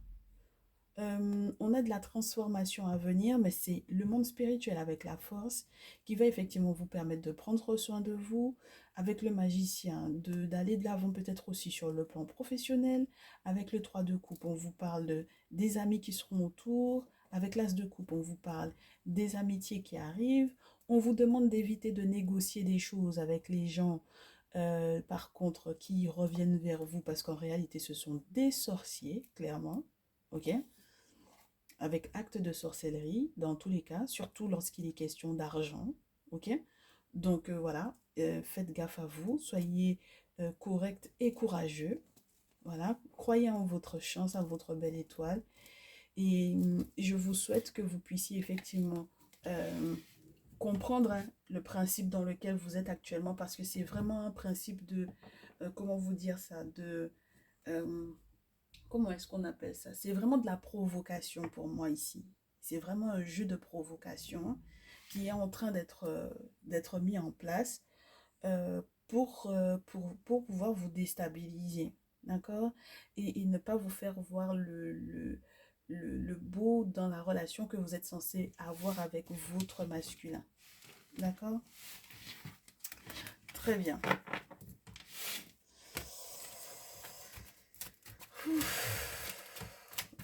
on a de la transformation à venir, mais c'est le monde spirituel avec la force qui va effectivement vous permettre de prendre soin de vous, avec le magicien, d'aller de l'avant peut-être aussi sur le plan professionnel, avec le 3 de coupe, on vous parle des amis qui seront autour, avec l'as de coupe, on vous parle des amitiés qui arrivent, on vous demande d'éviter de négocier des choses avec les gens, par contre, qui reviennent vers vous, parce qu'en réalité, ce sont des sorciers, clairement, ok? Avec acte de sorcellerie, dans tous les cas, surtout lorsqu'il est question d'argent, ok? Donc voilà, faites gaffe à vous, soyez correct et courageux, voilà, croyez en votre chance, en votre belle étoile, et je vous souhaite que vous puissiez effectivement comprendre, hein, le principe dans lequel vous êtes actuellement, parce que c'est vraiment un principe de, comment vous dire ça, euh, comment est-ce qu'on appelle ça? C'est vraiment de la provocation pour moi ici. C'est vraiment un jeu de provocation qui est en train d'être mis en place, pour pouvoir vous déstabiliser. D'accord? Et ne pas vous faire voir le beau dans la relation que vous êtes censé avoir avec votre masculin. D'accord? Très bien.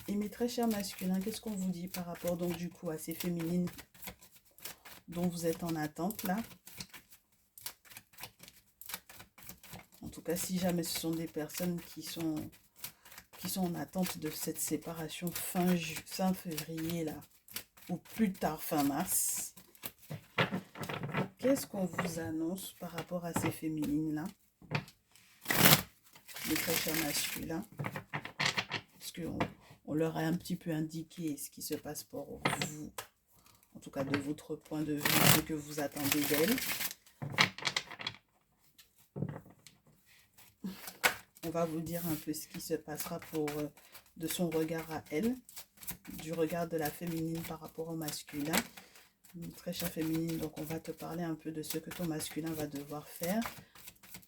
Et mes très chers masculins, qu'est-ce qu'on vous dit par rapport donc du coup à ces féminines dont vous êtes en attente là? En tout cas, si jamais ce sont des personnes qui sont en attente de cette séparation fin février là, ou plus tard fin mars, qu'est-ce qu'on vous annonce par rapport à ces féminines là, les très chers masculins? Parce qu'on leur a un petit peu indiqué ce qui se passe pour vous, en tout cas de votre point de vue, ce que vous attendez d'elle. On va vous dire un peu ce qui se passera de son regard à elle, du regard de la féminine par rapport au masculin. Très chère féminine, donc on va te parler un peu de ce que ton masculin va devoir faire,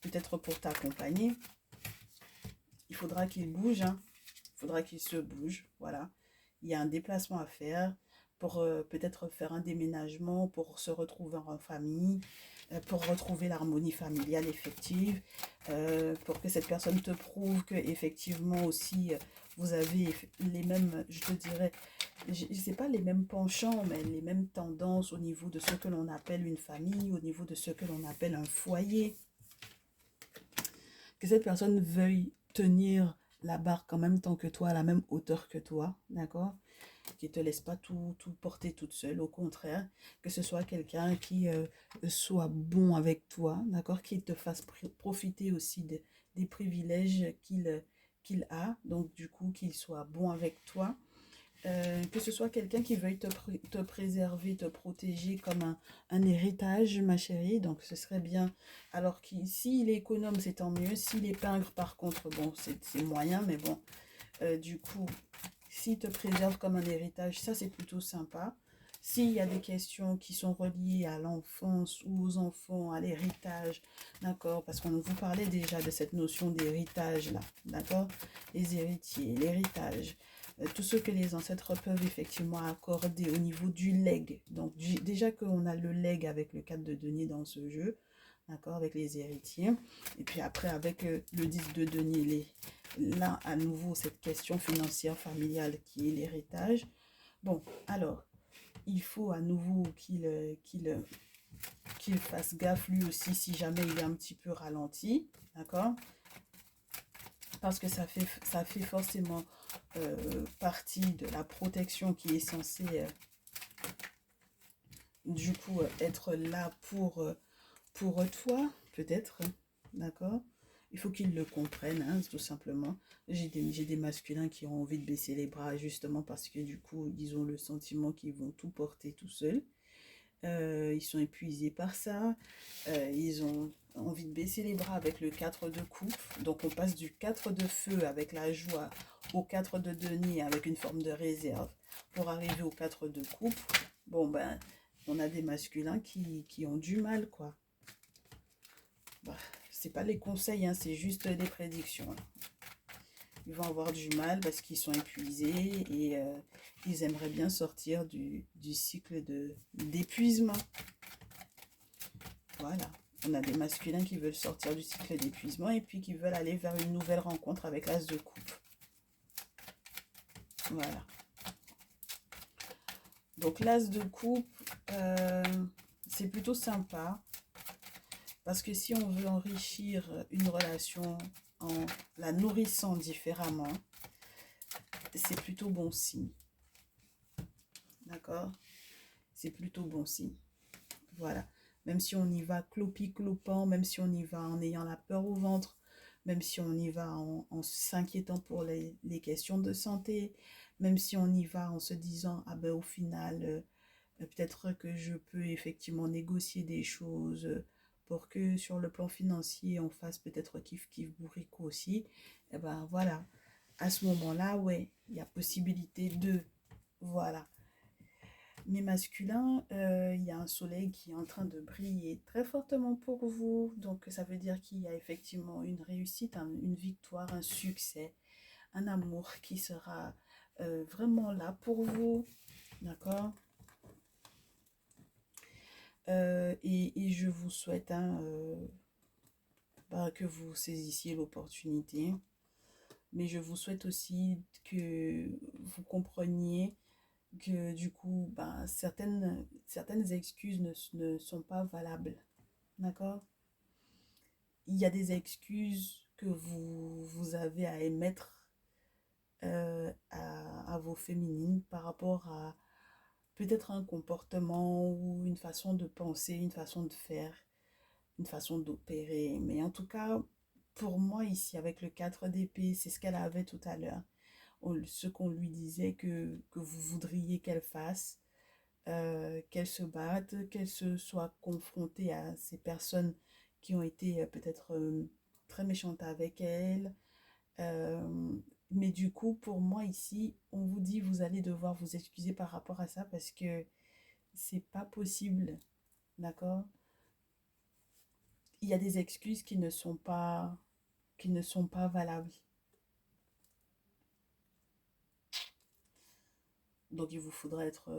peut-être pour t'accompagner. Il faudra qu'il bouge, hein. Il faudra qu'il se bouge, voilà. Il y a un déplacement à faire pour peut-être faire un déménagement, pour se retrouver en famille, pour retrouver l'harmonie familiale effective, pour que cette personne te prouve que effectivement aussi vous avez les mêmes, je te dirais, je sais pas les mêmes penchants, mais les mêmes tendances au niveau de ce que l'on appelle une famille, au niveau de ce que l'on appelle un foyer. Que cette personne veuille tenir la barque en même temps que toi, à la même hauteur que toi, d'accord? Qui ne te laisse pas tout porter toute seule, au contraire, que ce soit quelqu'un qui soit bon avec toi, d'accord? Qui te fasse profiter aussi des privilèges qu'il a, donc du coup qu'il soit bon avec toi. Que ce soit quelqu'un qui veuille te préserver, te protéger comme un héritage, ma chérie. Donc, ce serait bien. Alors, s'il est économe, c'est tant mieux. S'il est pingre, par contre, bon, c'est moyen, mais bon. Du coup, s'il te préserve comme un héritage, ça, c'est plutôt sympa. S'il y a des questions qui sont reliées à l'enfance ou aux enfants, à l'héritage, d'accord? Parce qu'on vous parlait déjà de cette notion d'héritage, là, d'accord? Les héritiers, l'héritage, tout ce que les ancêtres peuvent effectivement accorder au niveau du legs. Donc, déjà qu'on a le leg avec le 4 de denier dans ce jeu, d'accord? Avec les héritiers. Et puis après, avec le 10 de denier, là, à nouveau, cette question financière familiale qui est l'héritage. Bon, alors, il faut à nouveau qu'il fasse gaffe lui aussi si jamais il est un petit peu ralenti, d'accord? parce que ça fait forcément partie de la protection qui est censée, du coup, être là pour toi, peut-être, d'accord? Il faut qu'ils le comprennent, hein, tout simplement. J'ai des masculins qui ont envie de baisser les bras, justement parce que, du coup, ils ont le sentiment qu'ils vont tout porter tout seuls. Ils sont épuisés par ça. Ils ont envie de baisser les bras avec le 4 de coupe. Donc on passe du 4 de feu avec la joie au 4 de denier avec une forme de réserve pour arriver au 4 de coupe. Bon ben, on a des masculins qui ont du mal, quoi. Bah, c'est pas les conseils, hein, c'est juste des prédictions, hein. Ils vont avoir du mal parce qu'ils sont épuisés et ils aimeraient bien sortir du cycle d'épuisement. Voilà. On a des masculins qui veulent sortir du cycle d'épuisement et puis qui veulent aller vers une nouvelle rencontre avec l'as de coupe. Voilà. Donc l'as de coupe, c'est plutôt sympa parce que si on veut enrichir une relation en la nourrissant différemment, c'est plutôt bon signe. D'accord? C'est plutôt bon signe. Voilà. Même si on y va clopi-clopant, même si on y va en ayant la peur au ventre, même si on y va en s'inquiétant pour les questions de santé, même si on y va en se disant, ah ben au final, peut-être que je peux effectivement négocier des choses pour que sur le plan financier, on fasse peut-être kiff-kiff bourrico aussi, et ben voilà. À ce moment-là, ouais, il y a possibilité de, voilà. Mais masculin, il y a un soleil qui est en train de briller très fortement pour vous. Donc ça veut dire qu'il y a effectivement une réussite, une victoire, un succès, un amour qui sera vraiment là pour vous. D'accord? Et je vous souhaite, hein, que vous saisissiez l'opportunité. Mais je vous souhaite aussi que vous compreniez que du coup, ben, certaines excuses ne sont pas valables. D'accord? Il y a des excuses que vous avez à émettre à vos féminines par rapport à peut-être un comportement ou une façon de penser, une façon de faire, une façon d'opérer. Mais en tout cas, pour moi ici, avec le 4 d'épée, c'est ce qu'elle avait tout à l'heure. Ce qu'on lui disait que vous voudriez qu'elle fasse, qu'elle se batte, qu'elle se soit confrontée à ces personnes qui ont été peut-être très méchantes avec elle. Euh, mais du coup, pour moi ici, on vous dit vous allez devoir vous excuser par rapport à ça parce que c'est pas possible, d'accord? Il y a des excuses qui ne sont pas valables. Donc il vous faudra être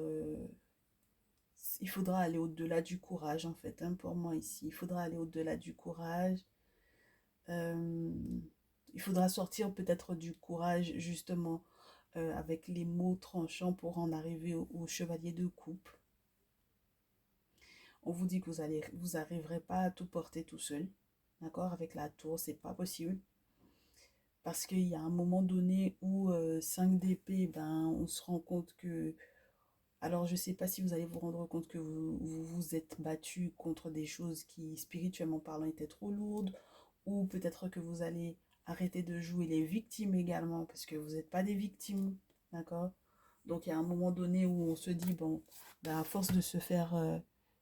il faudra aller au-delà du courage en fait, hein, pour moi ici. Il faudra aller au-delà du courage. Euh, il faudra sortir peut-être du courage justement avec les mots tranchants pour en arriver au chevalier de coupe. On vous dit que vous arriverez pas à tout porter tout seul. D'accord? Avec la tour, c'est pas possible. Parce qu'il y a un moment donné où 5 d'épée, ben, on se rend compte que alors, je ne sais pas si vous allez vous rendre compte que vous êtes battu contre des choses qui, spirituellement parlant, étaient trop lourdes, ou peut-être que vous allez arrêter de jouer les victimes également, parce que vous n'êtes pas des victimes, d'accord? Donc, il y a un moment donné où on se dit, bon, ben, à force de se faire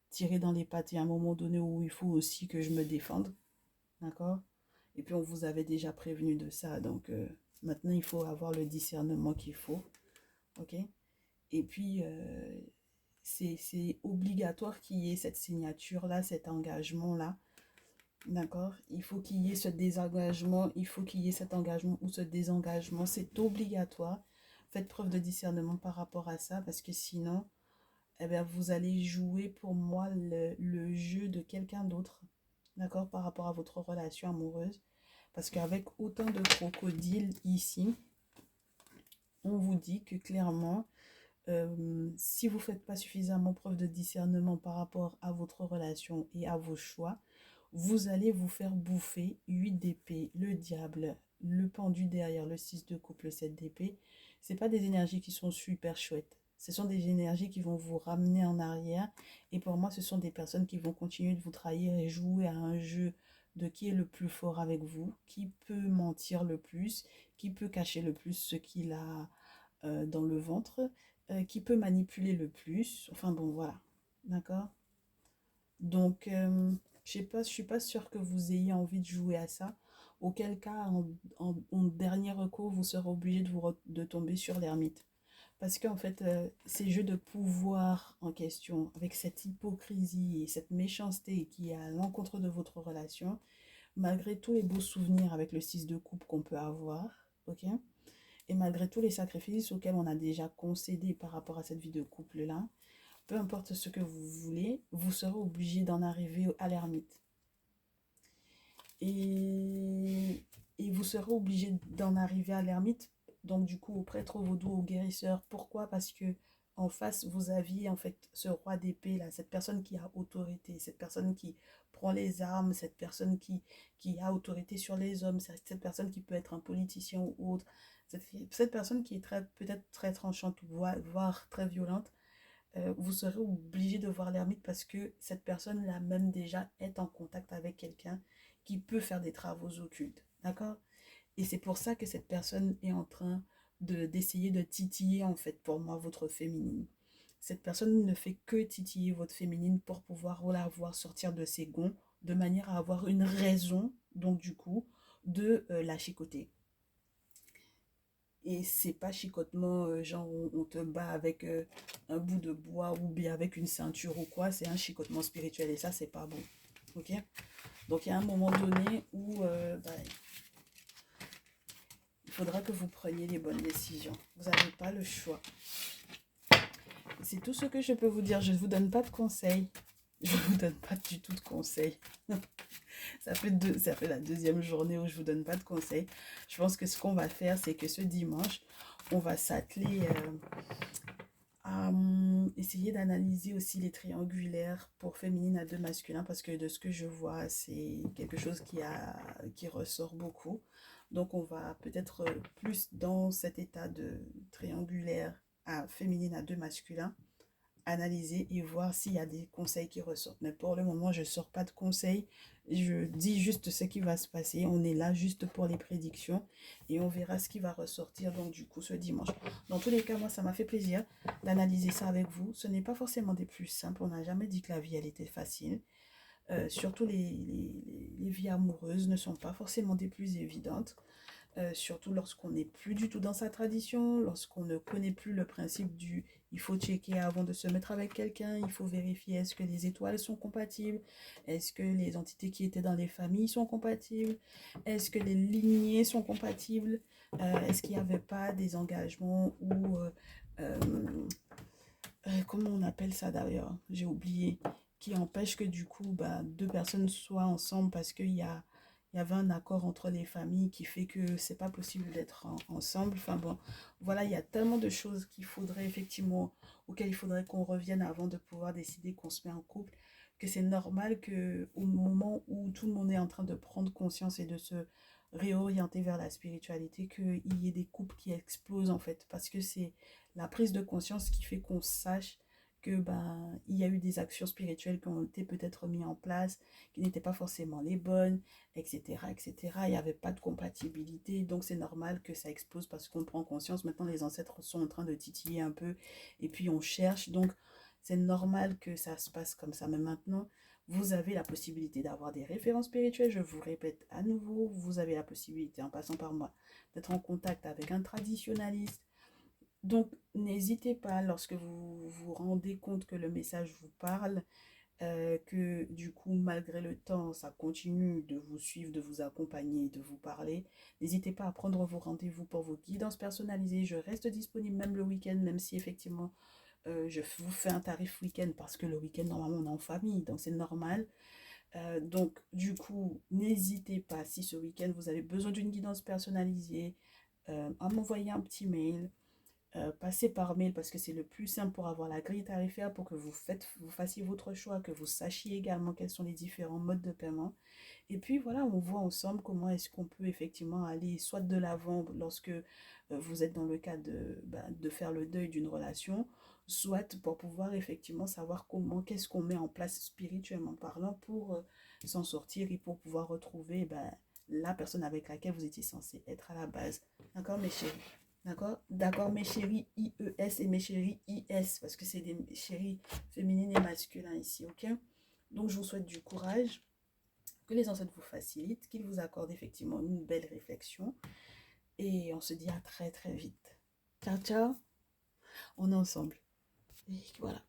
tirer dans les pattes, il y a un moment donné où il faut aussi que je me défende, d'accord? Et puis, on vous avait déjà prévenu de ça, donc maintenant, il faut avoir le discernement qu'il faut, ok? Et puis, c'est obligatoire qu'il y ait cette signature-là, cet engagement-là. D'accord? Il faut qu'il y ait ce désengagement, il faut qu'il y ait cet engagement ou ce désengagement. C'est obligatoire. Faites preuve de discernement par rapport à ça parce que sinon, eh bien, vous allez jouer pour moi le jeu de quelqu'un d'autre. D'accord? Par rapport à votre relation amoureuse. Parce qu'avec autant de crocodiles ici, on vous dit que clairement, si vous ne faites pas suffisamment preuve de discernement par rapport à votre relation et à vos choix, vous allez vous faire bouffer 8 d'épée, le diable, le pendu derrière le 6 de coupe, le 7 d'épée, c'est pas des énergies qui sont super chouettes. Ce sont des énergies qui vont vous ramener en arrière. Et pour moi, ce sont des personnes qui vont continuer de vous trahir et jouer à un jeu de qui est le plus fort avec vous, qui peut mentir le plus, qui peut cacher le plus ce qu'il a dans le ventre, qui peut manipuler le plus. Enfin bon, voilà. D'accord? Donc, je suis pas sûre que vous ayez envie de jouer à ça. Auquel cas, en dernier recours, vous serez obligé de tomber sur l'ermite. Parce qu'en fait, ces jeux de pouvoir en question, avec cette hypocrisie et cette méchanceté qui est à l'encontre de votre relation, malgré tous les beaux souvenirs avec le 6 de coupe qu'on peut avoir, ok? Et malgré tous les sacrifices auxquels on a déjà concédé par rapport à cette vie de couple-là, peu importe ce que vous voulez, vous serez obligé d'en arriver à l'ermite. Et, et vous serez obligé d'en arriver à l'ermite, donc du coup au prêtre, au vaudou, au guérisseur. Pourquoi? Parce que en face, vous aviez en fait ce roi d'épée là, cette personne qui a autorité, cette personne qui prend les armes, cette personne qui a autorité sur les hommes, cette personne qui peut être un politicien ou autre, cette personne qui est peut-être très tranchante, voire très violente. Vous serez obligé de voir l'ermite parce que cette personne-là même déjà est en contact avec quelqu'un qui peut faire des travaux occultes. D'accord? Et c'est pour ça que cette personne est en train d'essayer de titiller, en fait, pour moi, votre féminine. Cette personne ne fait que titiller votre féminine pour pouvoir la voir sortir de ses gonds, de manière à avoir une raison, donc du coup, de la chicoter. Et c'est pas chicotement, genre on te bat avec un bout de bois ou bien avec une ceinture ou quoi, c'est un chicotement spirituel et ça, c'est pas bon. Ok? Donc il y a un moment donné où il faudra que vous preniez les bonnes décisions. Vous n'avez pas le choix. C'est tout ce que je peux vous dire. Je ne vous donne pas de conseils. Je ne vous donne pas du tout de conseils. Ça fait la deuxième journée où je ne vous donne pas de conseils. Je pense que ce qu'on va faire, c'est que ce dimanche, on va s'atteler à essayer d'analyser aussi les triangulaires pour féminine à deux masculins parce que de ce que je vois, c'est quelque chose qui ressort beaucoup. Donc on va peut-être plus dans cet état de triangulaire à féminine à deux masculins analyser et voir s'il y a des conseils qui ressortent. Mais pour le moment, je ne sors pas de conseils. Je dis juste ce qui va se passer. On est là juste pour les prédictions et on verra ce qui va ressortir donc du coup ce dimanche. Dans tous les cas, moi, ça m'a fait plaisir d'analyser ça avec vous. Ce n'est pas forcément des plus simples. On n'a jamais dit que la vie, elle était facile. Surtout les vies amoureuses ne sont pas forcément des plus évidentes. Surtout lorsqu'on n'est plus du tout dans sa tradition, lorsqu'on ne connaît plus le principe du il faut checker avant de se mettre avec quelqu'un, il faut vérifier est-ce que les étoiles sont compatibles, est-ce que les entités qui étaient dans les familles sont compatibles, est-ce que les lignées sont compatibles, est-ce qu'il n'y avait pas des engagements ou euh, comment on appelle ça d'ailleurs, j'ai oublié, qui empêche que du coup deux personnes soient ensemble parce il y avait un accord entre les familles qui fait que c'est pas possible d'être ensemble. Enfin bon, voilà, il y a tellement de choses qu'il faudrait effectivement, auxquelles il faudrait qu'on revienne avant de pouvoir décider qu'on se met en couple, que c'est normal que au moment où tout le monde est en train de prendre conscience et de se réorienter vers la spiritualité, qu'il y ait des couples qui explosent en fait, parce que c'est la prise de conscience qui fait qu'on sache que il y a eu des actions spirituelles qui ont été peut-être mises en place, qui n'étaient pas forcément les bonnes, etc., etc. Il n'y avait pas de compatibilité, donc c'est normal que ça explose parce qu'on prend conscience. Maintenant, les ancêtres sont en train de titiller un peu, et puis on cherche, donc c'est normal que ça se passe comme ça. Mais maintenant, vous avez la possibilité d'avoir des références spirituelles, je vous répète à nouveau, vous avez la possibilité, en passant par moi, d'être en contact avec un traditionnaliste. Donc, n'hésitez pas, lorsque vous vous rendez compte que le message vous parle, que du coup, malgré le temps, ça continue de vous suivre, de vous accompagner, de vous parler. N'hésitez pas à prendre vos rendez-vous pour vos guidances personnalisées. Je reste disponible même le week-end, même si effectivement, je vous fais un tarif week-end parce que le week-end, normalement, on est en famille, donc c'est normal. Donc, du coup, n'hésitez pas, si ce week-end, vous avez besoin d'une guidance personnalisée, à m'envoyer un petit mail. Passez par mail parce que c'est le plus simple pour avoir la grille tarifaire pour que vous fassiez votre choix, que vous sachiez également quels sont les différents modes de paiement. Et puis voilà, on voit ensemble comment est-ce qu'on peut effectivement aller soit de l'avant lorsque vous êtes dans le cas de faire le deuil d'une relation, soit pour pouvoir effectivement savoir comment, qu'est-ce qu'on met en place spirituellement parlant pour s'en sortir et pour pouvoir retrouver la personne avec laquelle vous étiez censé être à la base. D'accord, mes chéris? D'accord? D'accord, mes chéris IES et mes chéris IS, parce que c'est des chéris féminines et masculins ici, ok? Donc, je vous souhaite du courage, que les ancêtres vous facilitent, qu'ils vous accordent effectivement une belle réflexion. Et on se dit à très très vite. Ciao, ciao. On est ensemble. Et voilà.